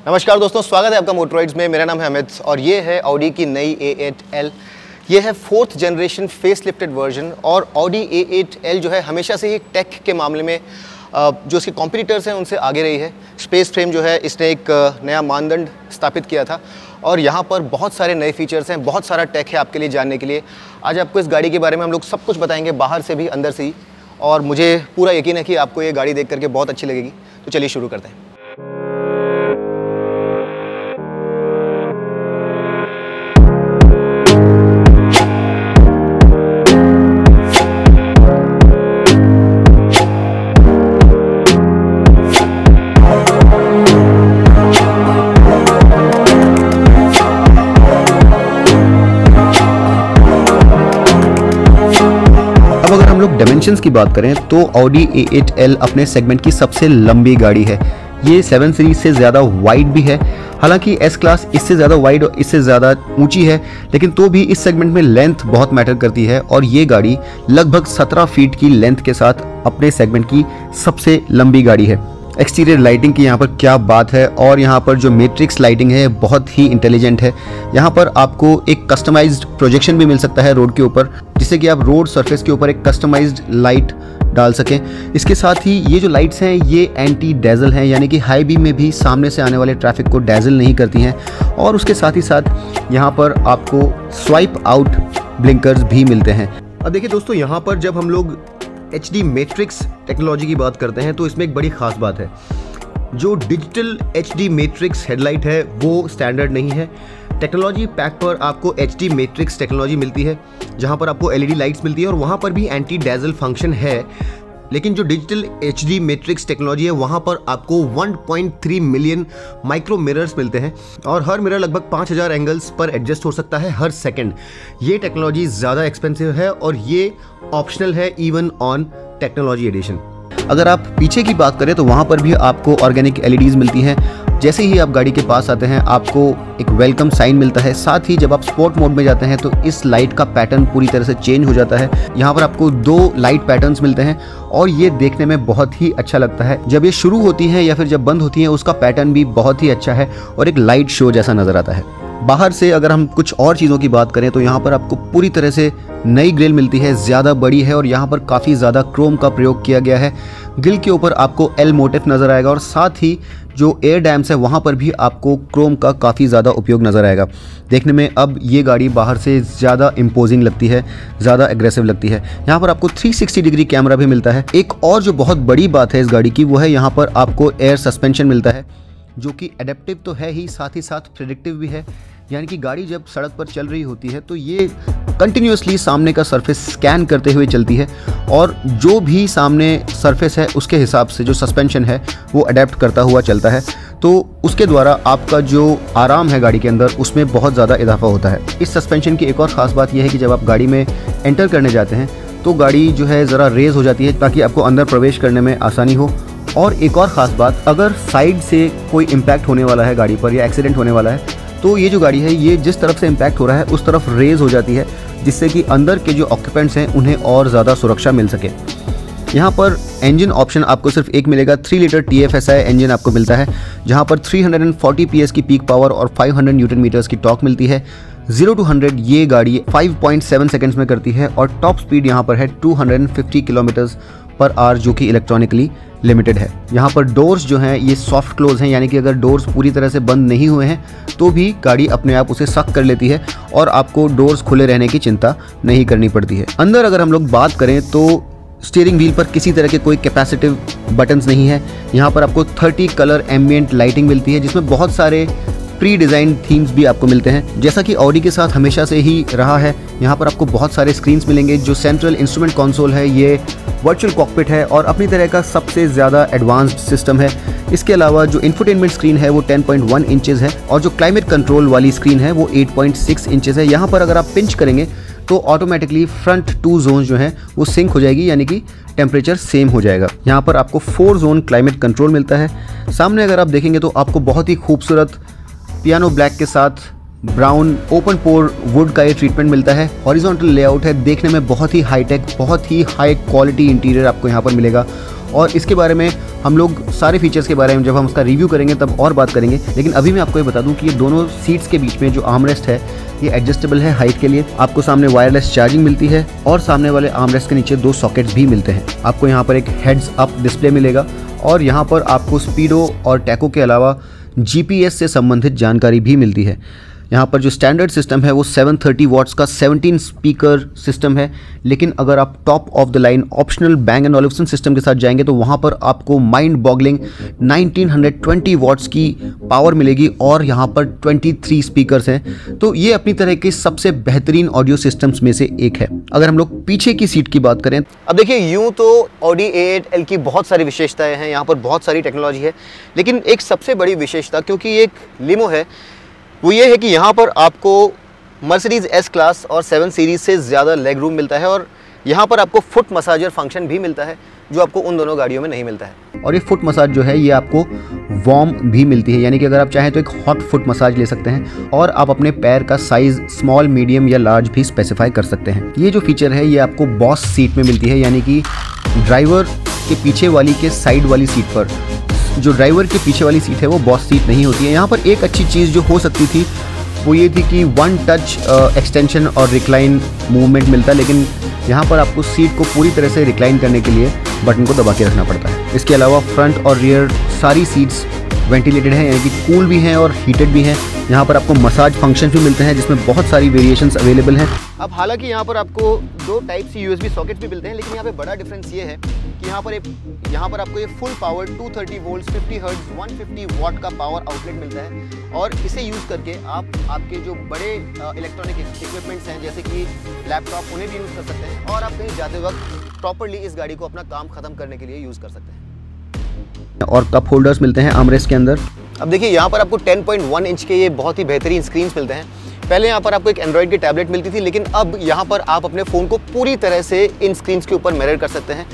नमस्कार दोस्तों, स्वागत है आपका मोटरराइड्स में। मेरा नाम है अमित और ये है ऑडी की नई A8L। ये है 4th generation face lifted version. और ऑडी A8L जो है हमेशा से ही टेक के मामले में जो इसके कॉम्पिटिटर्स हैं उनसे आगे रही है। स्पेस फ्रेम जो है इसने एक नया मानदंड स्थापित किया था और यहाँ पर बहुत सारे नए फीचर्स हैं, बहुत सारा टेक है आपके लिए जानने के लिए। आज आपको इस गाड़ी के बारे में हम लोग सब कुछ बताएंगे, बाहर से भी अंदर से ही, और मुझे पूरा यकीन है कि आपको ये गाड़ी देख करके बहुत अच्छी लगेगी। तो चलिए शुरू करते हैं। अगर हम लोग डायमेंशंस की बात करें तो ऑडी A8L अपने सेगमेंट की सबसे लंबी गाड़ी है। ये 7 सीरीज से ज़्यादा वाइड भी है। हालांकि S क्लास इससे ज़्यादा वाइड और इससे ज़्यादा ऊंची है, लेकिन तो भी इस सेगमेंट में लेंथ बहुत मैटर करती है और ये गाड़ी लगभग 17 फीट की लेंथ के साथ अपने सेगमेंट की सबसे लंबी गाड़ी है। एक्सटीरियर लाइटिंग की यहाँ पर क्या बात है, और यहाँ पर जो मैट्रिक्स लाइटिंग है बहुत ही इंटेलिजेंट है। यहाँ पर आपको एक कस्टमाइज्ड प्रोजेक्शन भी मिल सकता है रोड के ऊपर, जिससे कि आप रोड सरफेस के ऊपर एक कस्टमाइज्ड लाइट डाल सकें। इसके साथ ही ये जो लाइट्स हैं ये एंटी डैजल हैं, यानी कि हाई बीम में भी सामने से आने वाले ट्रैफिक को डैजल नहीं करती हैं। और उसके साथ ही साथ यहाँ पर आपको स्वाइप आउट ब्लिंकर्स भी मिलते हैं। अब देखिए दोस्तों, यहाँ पर जब हम लोग HD मैट्रिक्स टेक्नोलॉजी की बात करते हैं तो इसमें एक बड़ी ख़ास बात है। जो डिजिटल HD मैट्रिक्स हेडलाइट है वो स्टैंडर्ड नहीं है। टेक्नोलॉजी पैक पर आपको HD मैट्रिक्स टेक्नोलॉजी मिलती है, जहां पर आपको LED लाइट्स मिलती है और वहां पर भी एंटी डैजल फंक्शन है। लेकिन जो डिजिटल HD मैट्रिक्स टेक्नोलॉजी है वहां पर आपको 1.3 मिलियन माइक्रो मिरर्स मिलते हैं और हर मिरर लगभग 5000 एंगल्स पर एडजस्ट हो सकता है हर सेकंड। ये टेक्नोलॉजी ज़्यादा एक्सपेंसिव है और ये ऑप्शनल है इवन ऑन टेक्नोलॉजी एडिशन। अगर आप पीछे की बात करें तो वहाँ पर भी आपको ऑर्गेनिक LEDs मिलती हैं। जैसे ही आप गाड़ी के पास आते हैं आपको एक वेलकम साइन मिलता है। साथ ही जब आप स्पोर्ट मोड में जाते हैं तो इस लाइट का पैटर्न पूरी तरह से चेंज हो जाता है। यहाँ पर आपको 2 लाइट पैटर्न्स मिलते हैं और ये देखने में बहुत ही अच्छा लगता है। जब ये शुरू होती हैं या फिर जब बंद होती हैं उसका पैटर्न भी बहुत ही अच्छा है और एक लाइट शो जैसा नज़र आता है। बाहर से अगर हम कुछ और चीज़ों की बात करें तो यहाँ पर आपको पूरी तरह से नई ग्रिल मिलती है, ज़्यादा बड़ी है और यहाँ पर काफ़ी ज़्यादा क्रोम का प्रयोग किया गया है। ग्रिल के ऊपर आपको L मोटिफ नज़र आएगा और साथ ही जो एयर डैम्स है वहाँ पर भी आपको क्रोम का काफ़ी ज़्यादा उपयोग नज़र आएगा। देखने में अब ये गाड़ी बाहर से ज़्यादा इम्पोजिंग लगती है, ज़्यादा एग्रेसिव लगती है। यहाँ पर आपको 360 डिग्री कैमरा भी मिलता है। एक और जो बहुत बड़ी बात है इस गाड़ी की वो है यहाँ पर आपको एयर सस्पेंशन मिलता है, जो कि एडेप्टिव तो है ही, साथ ही साथ प्रेडिक्टिव भी है। यानी कि गाड़ी जब सड़क पर चल रही होती है तो ये कंटिन्यूसली सामने का सरफेस स्कैन करते हुए चलती है और जो भी सामने सरफेस है उसके हिसाब से जो सस्पेंशन है वो अडेप्ट करता हुआ चलता है। तो उसके द्वारा आपका जो आराम है गाड़ी के अंदर उसमें बहुत ज़्यादा इजाफा होता है। इस सस्पेंशन की एक और ख़ास बात यह है कि जब आप गाड़ी में एंटर करने जाते हैं तो गाड़ी जो है ज़रा रेज़ हो जाती है ताकि आपको अंदर प्रवेश करने में आसानी हो। और एक और ख़ास बात, अगर साइड से कोई इम्पैक्ट होने वाला है गाड़ी पर या एक्सीडेंट होने वाला है तो ये जो गाड़ी है ये जिस तरफ से इम्पैक्ट हो रहा है उस तरफ रेज़ हो जाती है, जिससे कि अंदर के जो ऑक्यूपेंट्स हैं उन्हें और ज़्यादा सुरक्षा मिल सके। यहाँ पर इंजन ऑप्शन आपको सिर्फ एक मिलेगा। 3 लीटर TFSI इंजन आपको मिलता है, जहाँ पर 340 PS की पीक पावर और 500 न्यूटन मीटर्स की टॉर्क मिलती है। 0 to 100 ये गाड़ी 5.7 सेकंड्स में करती है और टॉप स्पीड यहाँ पर है 250 किलोमीटर्स पर आवर, जो कि इलेक्ट्रॉनिकली लिमिटेड है। यहाँ पर डोर्स जो हैं ये सॉफ्ट क्लोज हैं, यानी कि अगर डोर्स पूरी तरह से बंद नहीं हुए हैं तो भी गाड़ी अपने आप उसे सक कर लेती है और आपको डोर्स खुले रहने की चिंता नहीं करनी पड़ती है। अंदर अगर हम लोग बात करें तो स्टीयरिंग व्हील पर किसी तरह के कोई कैपेसिटिव बटन्स नहीं है। यहाँ पर आपको 30 कलर एम्बिएंट लाइटिंग मिलती है, जिसमें बहुत सारे प्री डिज़ाइन थीम्स भी आपको मिलते हैं। जैसा कि ऑडी के साथ हमेशा से ही रहा है, यहाँ पर आपको बहुत सारे स्क्रीन्स मिलेंगे। जो सेंट्रल इंस्ट्रूमेंट कंसोल है ये वर्चुअल कॉकपिट है और अपनी तरह का सबसे ज़्यादा एडवांस्ड सिस्टम है। इसके अलावा जो इंफोटेनमेंट स्क्रीन है वो 10.1 इंचेस है और जो क्लाइमेट कंट्रोल वाली स्क्रीन है वो 8.6 इंचेस है। यहाँ पर अगर आप पिंच करेंगे तो ऑटोमेटिकली फ्रंट 2 जोन जो हैं वो सिंक हो जाएगी, यानी कि टेम्परेचर सेम हो जाएगा। यहाँ पर आपको 4 जोन क्लाइमेट कंट्रोल मिलता है। सामने अगर आप देखेंगे तो आपको बहुत ही खूबसूरत पियानो ब्लैक के साथ ब्राउन ओपन पोर वुड का ये ट्रीटमेंट मिलता है। हॉरिजॉन्टल लेआउट है, देखने में बहुत ही हाईटेक, बहुत ही हाई क्वालिटी इंटीरियर आपको यहाँ पर मिलेगा और इसके बारे में हम लोग सारे फीचर्स के बारे में जब हम उसका रिव्यू करेंगे तब और बात करेंगे। लेकिन अभी मैं आपको ये बता दूं कि ये दोनों सीट्स के बीच में जो आर्मरेस्ट है ये एडजस्टेबल है हाइट के लिए। आपको सामने वायरलेस चार्जिंग मिलती है और सामने वाले आर्मरेस्ट के नीचे 2 सॉकेट्स भी मिलते हैं। आपको यहाँ पर एक हेड्स अप डिस्प्ले मिलेगा और यहाँ पर आपको स्पीडो और टैको के अलावा GPS से संबंधित जानकारी भी मिलती है। यहाँ पर जो स्टैंडर्ड सिस्टम है वो 730 वॉट्स का 17 स्पीकर सिस्टम है, लेकिन अगर आप top of the line optional Bang & Olufsen system के साथ जाएंगे तो वहाँ पर आपको माइंड बॉगलिंग 1920 वॉट्स की पावर मिलेगी और यहाँ पर 23 स्पीकर्स हैं। तो ये अपनी तरह के सबसे बेहतरीन ऑडियो सिस्टम्स में से एक है। अगर हम लोग पीछे की सीट की बात करें, अब देखिए यूँ तो Audi A8L की बहुत सारी विशेषताएँ हैं, यहाँ पर बहुत सारी टेक्नोलॉजी है, लेकिन एक सबसे बड़ी विशेषता, क्योंकि ये एक लिमो है, वो ये है कि यहाँ पर आपको मर्सिडीज़ S क्लास और 7 सीरीज़ से ज़्यादा लेग रूम मिलता है और यहाँ पर आपको फुट मसाजर फंक्शन भी मिलता है जो आपको उन दोनों गाड़ियों में नहीं मिलता है। और ये फुट मसाज जो है ये आपको वार्म भी मिलती है, यानी कि अगर आप चाहें तो एक हॉट फुट मसाज ले सकते हैं और आप अपने पैर का साइज़ स्मॉल, मीडियम या लार्ज भी स्पेसिफाई कर सकते हैं। ये जो फीचर है ये आपको बॉस सीट में मिलती है, यानी कि ड्राइवर के पीछे वाली के साइड वाली सीट पर। जो ड्राइवर के पीछे वाली सीट है वो बॉस सीट नहीं होती है। यहाँ पर एक अच्छी चीज़ जो हो सकती थी वो ये थी कि 1 टच एक्सटेंशन और रिक्लाइन मूवमेंट मिलता है, लेकिन यहाँ पर आपको सीट को पूरी तरह से रिक्लाइन करने के लिए बटन को दबा के रखना पड़ता है। इसके अलावा फ्रंट और रियर सारी सीट्स वेंटिलेटेड हैं, यानी कि कूल भी हैं और हीटेड भी हैं। यहाँ पर आपको मसाज फंक्शन भी मिलते हैं जिसमें बहुत सारी वेरिएशंस अवेलेबल हैं। अब हालांकि यहाँ पर आपको 2 टाइप सी USB सॉकेट्स भी मिलते हैं, लेकिन यहाँ पे बड़ा डिफरेंस ये है कि यहाँ पर आपको ये full power 230 volt 50 hertz 150 what का पावर आउटलेट मिलता है और इसे यूज़ करके आप आपके जो बड़े इलेक्ट्रॉनिक इक्विपमेंट्स हैं जैसे कि लैपटॉप, उन्हें भी यूज़ कर सकते हैं और आप कहीं जाते वक्त प्रॉपरली इस गाड़ी को अपना काम ख़त्म करने के लिए यूज़ कर सकते हैं। और कप होल्डर्स मिलते हैं आर्मरेस्ट के अंदर। अब देखिए यहाँ पर आपको 10.1 इंच के ये बहुत ही बेहतरीन स्क्रीन्स मिलते हैं। पहले यहाँ पर आपको एक एंड्रॉइड की टैबलेट मिलती थी, लेकिन अब यहाँ पर आप अपने फ़ोन को पूरी तरह से इन स्क्रीन्स के ऊपर मिरर कर सकते हैं।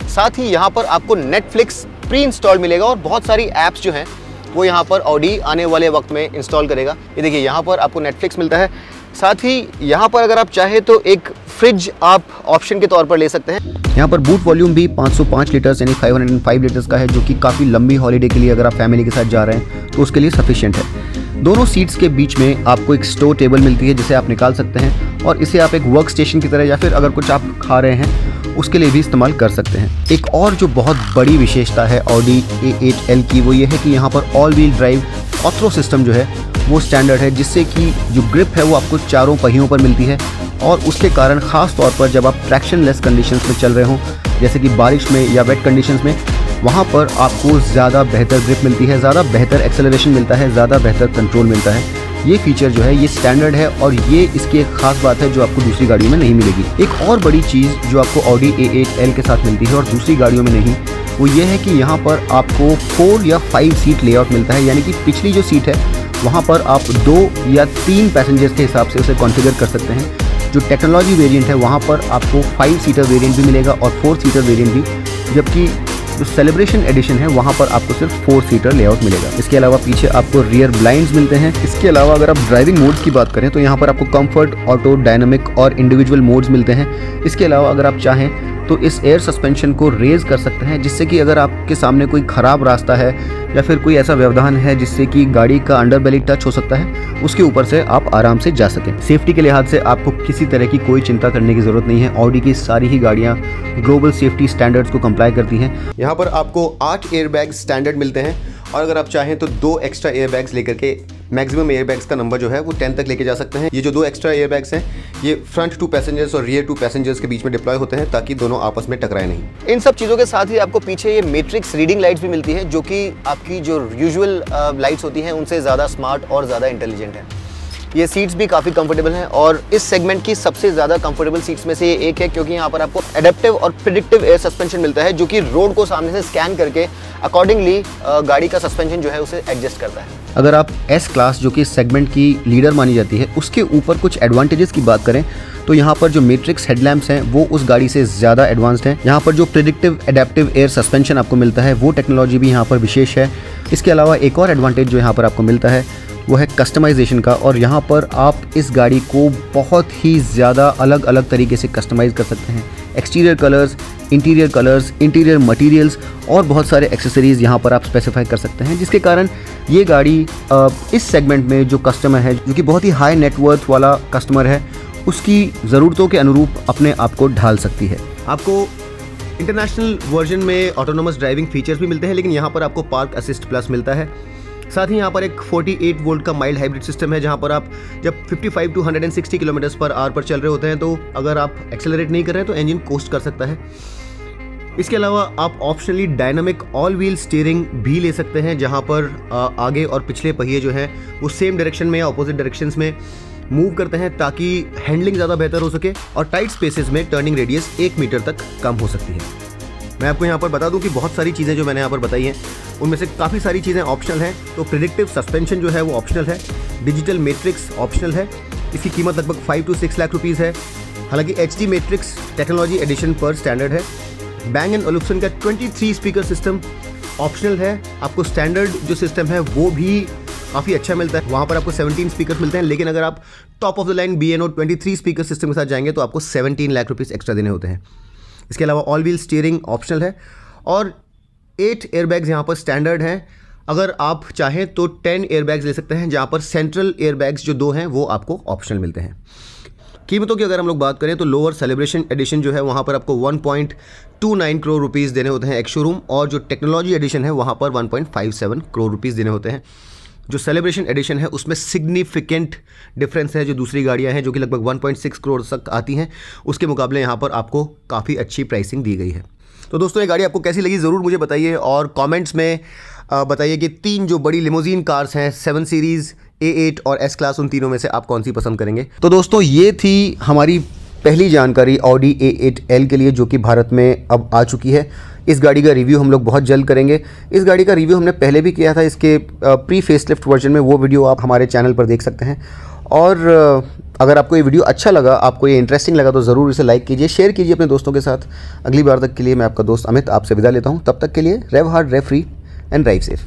साथ ही यहाँ पर आपको नेटफ्लिक्स प्री इंस्टॉल मिलेगा और बहुत सारी ऐप्स जो हैं वो यहाँ पर ऑडी आने वाले वक्त में इंस्टॉल करेगा। ये देखिए यहाँ पर आपको नेटफ्लिक्स मिलता है। साथ ही यहाँ पर अगर आप चाहें तो एक फ्रिज आप ऑप्शन के तौर पर ले सकते हैं। यहाँ पर बूट वॉल्यूम भी 505 लीटर्स यानी 505 लीटर्स का है, जो कि काफ़ी लंबी हॉलीडे के लिए अगर आप फैमिली के साथ जा रहे हैं तो उसके लिए सफिशिएंट है। दोनों सीट्स के बीच में आपको एक स्टोर टेबल मिलती है जिसे आप निकाल सकते हैं और इसे आप एक वर्क स्टेशन की तरह या फिर अगर कुछ आप खा रहे हैं उसके लिए भी इस्तेमाल कर सकते हैं। एक और जो बहुत बड़ी विशेषता है Audi A8L की वो ये है कि यहाँ पर ऑल व्हील ड्राइव ऑथरो सिस्टम जो है वो स्टैंडर्ड है, जिससे कि जो ग्रिप है वो आपको चारों पहियों पर मिलती है और उसके कारण ख़ास तौर पर जब आप ट्रैक्शन लेस कंडीशंस में चल रहे हों जैसे कि बारिश में या वेट कंडीशंस में, वहाँ पर आपको ज़्यादा बेहतर ग्रिप मिलती है, ज़्यादा बेहतर एक्सेलरेशन मिलता है, ज़्यादा बेहतर कंट्रोल मिलता है। ये फीचर जो है ये स्टैंडर्ड है और ये इसकी एक खास बात है जो आपको दूसरी गाड़ियों में नहीं मिलेगी। एक और बड़ी चीज़ जो आपको Audi A8L के साथ मिलती है और दूसरी गाड़ियों में नहीं, वो ये है कि यहाँ पर आपको 4 या 5 सीट लेआउट मिलता है, यानी कि पिछली जो सीट है वहाँ पर आप 2 या 3 पैसेंजर्स के हिसाब से उसे कॉन्फ़िगर कर सकते हैं। जो टेक्नोलॉजी वेरिएंट है वहाँ पर आपको 5 सीटर वेरिएंट भी मिलेगा और 4 सीटर वेरिएंट भी, जबकि जो सेलिब्रेशन एडिशन है वहाँ पर आपको सिर्फ 4 सीटर लेआउट मिलेगा। इसके अलावा पीछे आपको रियर ब्लाइंड्स मिलते हैं। इसके अलावा अगर आप ड्राइविंग मोड्स की बात करें तो यहाँ पर आपको कंफर्ट, ऑटो, डायनामिक और इंडिविजुअल मोड्स मिलते हैं। इसके अलावा अगर आप चाहें तो इस एयर सस्पेंशन को रेज कर सकते हैं, जिससे कि अगर आपके सामने कोई ख़राब रास्ता है या फिर कोई ऐसा व्यवधान है जिससे कि गाड़ी का अंडर बेली टच हो सकता है, उसके ऊपर से आप आराम से जा सकें। सेफ्टी के लिहाज से आपको किसी तरह की कोई चिंता करने की ज़रूरत नहीं है। ऑडी की सारी ही गाड़ियाँ ग्लोबल सेफ्टी स्टैंडर्ड्स को कंप्लाई करती हैं। यहाँ पर आपको 8 एयरबैग स्टैंडर्ड मिलते हैं और अगर आप चाहें तो 2 एक्स्ट्रा एयरबैग्स लेकर के मैक्सिमम एयरबैग्स का नंबर जो है वो 10 तक लेके जा सकते हैं। ये जो 2 एक्स्ट्रा एयरबैग्स हैं ये फ्रंट 2 पैसेंजर्स और रियर 2 पैसेंजर्स के बीच में डिप्लॉय होते हैं ताकि दोनों आपस में टकराए नहीं। इन सब चीज़ों के साथ ही आपको पीछे ये मैट्रिक्स रीडिंग लाइट्स भी मिलती है, जो कि आपकी जो यूजुअल लाइट्स होती हैं उनसे ज़्यादा स्मार्ट और ज़्यादा इंटेलिजेंट है। ये सीट्स भी काफ़ी कंफर्टेबल हैं और इस सेगमेंट की सबसे ज़्यादा कंफर्टेबल सीट्स में से ये एक है, क्योंकि यहाँ पर आपको एडेप्टिव और प्रेडिक्टिव एयर सस्पेंशन मिलता है, जो कि रोड को सामने से स्कैन करके अकॉर्डिंगली गाड़ी का सस्पेंशन जो है उसे एडजस्ट करता है। अगर आप एस क्लास जो कि इस सेगमेंट की लीडर मानी जाती है उसके ऊपर कुछ एडवांटेजेस की बात करें तो यहाँ पर जो मैट्रिक्स हेडलैम्प्स हैं वो उस गाड़ी से ज़्यादा एडवांस्ड हैं। यहाँ पर जो प्रेडिक्टिव एडेप्टिव एयर सस्पेंशन आपको मिलता है वो टेक्नोलॉजी भी यहाँ पर विशेष है। इसके अलावा एक और एडवांटेज जो यहाँ पर आपको मिलता है वो है कस्टमाइजेशन का, और यहाँ पर आप इस गाड़ी को बहुत ही ज़्यादा अलग अलग तरीके से कस्टमाइज़ कर सकते हैं। एक्सटीरियर कलर्स, इंटीरियर मटेरियल्स और बहुत सारे एक्सेसरीज़ यहाँ पर आप स्पेसिफाई कर सकते हैं, जिसके कारण ये गाड़ी इस सेगमेंट में जो कस्टमर है, जो कि बहुत ही हाई नेटवर्थ वाला कस्टमर है, उसकी ज़रूरतों के अनुरूप अपने आप को ढाल सकती है। आपको इंटरनेशनल वर्जन में ऑटोनोमस ड्राइविंग फीचर्स भी मिलते हैं, लेकिन यहाँ पर आपको पार्क असिस्ट प्लस मिलता है। साथ ही यहाँ पर एक 48 वोल्ट का माइल्ड हाइब्रिड सिस्टम है, जहाँ पर आप जब 55 टू 160 किलोमीटर्स पर आवर पर चल रहे होते हैं तो अगर आप एक्सेलरेट नहीं कर रहे हैं तो इंजन कोस्ट कर सकता है। इसके अलावा आप optionally dynamic all wheel steering भी ले सकते हैं, जहाँ पर आगे और पिछले पहिए जो हैं वो सेम डायरेक्शन में या अपोजिट डायरेक्शंस में मूव करते हैं, ताकि हैंडलिंग ज़्यादा बेहतर हो सके और टाइट स्पेसेस में टर्निंग रेडियस 1 मीटर तक कम हो सकती है। मैं आपको यहाँ पर बता दूँ कि बहुत सारी चीज़ें जो मैंने यहाँ पर बताई हैं उनमें से काफ़ी सारी चीज़ें ऑप्शनल हैं। तो प्रेडिक्टिव सस्पेंशन जो है वो ऑप्शनल है, डिजिटल मैट्रिक्स ऑप्शनल है, इसकी कीमत लगभग 5 to 6 लाख रुपीज़ है। हालांकि HD मैट्रिक्स टेक्नोलॉजी एडिशन पर स्टैंडर्ड है। बैंग & ओलुफ्सन का 23 स्पीकर सिस्टम ऑप्शनल है। आपको स्टैंडर्ड जो सिस्टम है वो भी काफ़ी अच्छा मिलता है, वहाँ पर आपको 17 स्पीकर मिलते हैं, लेकिन अगर आप top of the line B&O 23 speaker system के साथ जाएंगे तो आपको 17 लाख रुपीज़ एक्स्ट्रा देने होते हैं। इसके अलावा ऑल व्हील स्टीयरिंग ऑप्शनल है और 8 एयरबैग्स यहाँ पर स्टैंडर्ड हैं। अगर आप चाहें तो 10 एयरबैग्स ले सकते हैं, जहाँ पर सेंट्रल एयरबैग्स जो 2 हैं वो आपको ऑप्शनल मिलते हैं। कीमतों की अगर हम लोग बात करें तो लोअर सेलिब्रेशन एडिशन जो है वहाँ पर आपको 1.29 करोड़ रुपीज़ देने होते हैं एक शोरूम, और जो टेक्नोलॉजी एडिशन है वहाँ पर 1.57 करोड़ रुपीज़ देने होते हैं। जो सेलिब्रेशन एडिशन है उसमें सिग्निफिकेंट डिफरेंस है, जो दूसरी गाड़ियां हैं जो कि लगभग 1.6 करोड़ तक आती हैं, उसके मुकाबले यहाँ पर आपको काफ़ी अच्छी प्राइसिंग दी गई है। तो दोस्तों ये गाड़ी आपको कैसी लगी ज़रूर मुझे बताइए, और कमेंट्स में बताइए कि 3 जो बड़ी लिमोजीन कार्स हैं 7 सीरीज़, A8 और S क्लास, उन तीनों में से आप कौन सी पसंद करेंगे। तो दोस्तों ये थी हमारी पहली जानकारी ऑडी A8L के लिए, जो कि भारत में अब आ चुकी है। इस गाड़ी का रिव्यू हम लोग बहुत जल्द करेंगे। इस गाड़ी का रिव्यू हमने पहले भी किया था इसके प्री फेसलिफ्ट वर्जन में, वो वीडियो आप हमारे चैनल पर देख सकते हैं। और अगर आपको ये वीडियो अच्छा लगा, आपको ये इंटरेस्टिंग लगा, तो ज़रूर इसे लाइक कीजिए, शेयर कीजिए अपने दोस्तों के साथ। अगली बार तक के लिए मैं आपका दोस्त अमित आपसे विदा लेता हूँ। तब तक के लिए rev hard, rev free and drive safe.